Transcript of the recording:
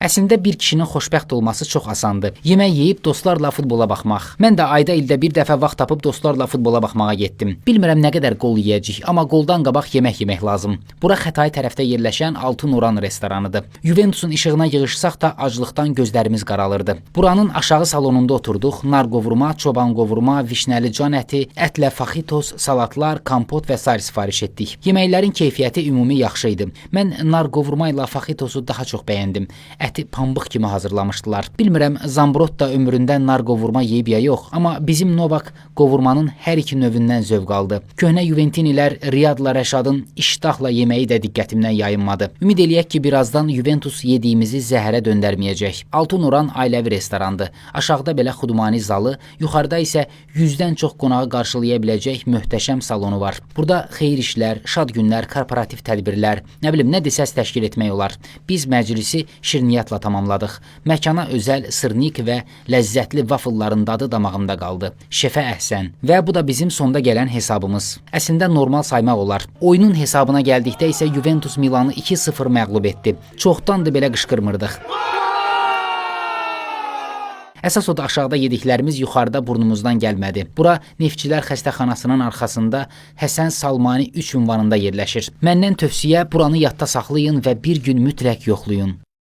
Əslində bir kişinin xoşbəxt olması çox asandır. Yemək yeyib dostlarla futbola baxmaq. Mən də ayda ildə bir dəfə vaxt tapıb dostlarla futbola baxmağa getdim. Bilmirəm nə qədər qol yeyəcəyik, amma qoldan qabaq yemək yemək lazım. Bura Xətai tərəfdə yerləşən Altın Oran restoranıdır. Juventusun işığına yığışsaq da aclıqdan gözlərimiz qaralırdı. Buranın aşağı salonunda oturduq. Nar qovurma, çoban qovurma, vişnəli can əti, ətlə faxitos, salatlar, kompot və sair sifariş etdik. Yeməklərin keyfiyyəti ümumi yaxşı idi. Mən nar qovurma ilə faxitosu daha çox bəyəndim. Əti pambıq kimi hazırlamışdılar. Bilmirəm Zambrot da ömründə nar qovurma yeyib ya yox, amma bizim Novak qovurmanın hər iki növündən zövq aldı. Köhnə Juventinilər Riyadla Rəşadın iştahla yeməyi də diqqətimdən yayınmadı. Ümid eləyək ki, birazdan Juventus yediyimizi zəhərə döndərməyəcək. Altın Oran ailəvi restorandır. Aşağıda belə xudmani zalı, yuxarıda isə 100-dən çox qonağı qarşılaya biləcək möhtəşəm salonu var. Burada xeyir işlər, şad günlər, korporativ tədbirlər, nə bilim, nə desəz təşkil etmək olar. Biz məclisi şirniyyatla tamamladıq. Məkana özəl sırnik və ləzzətli vafılların dadı damağımda qaldı. Şefə əhsən. Və bu da bizim sonda gələn hesabımız. Əslində normal saymaq olar. Oyunun hesabına gəldikdə isə Juventus Milanı 2-0 məğlub etdi. Çoxdandır belə qışqırmırdıq. Əsas o da aşağıda yediklərimiz yuxarıda burnumuzdan gəlmədi. Bura Neftçilər xəstəxanasının arxasında Həsən Salmani 3 ünvanında yerləşir. Məndən tövsiyə buranı yadda saxlayın və bir gün mütləq yoxlayın.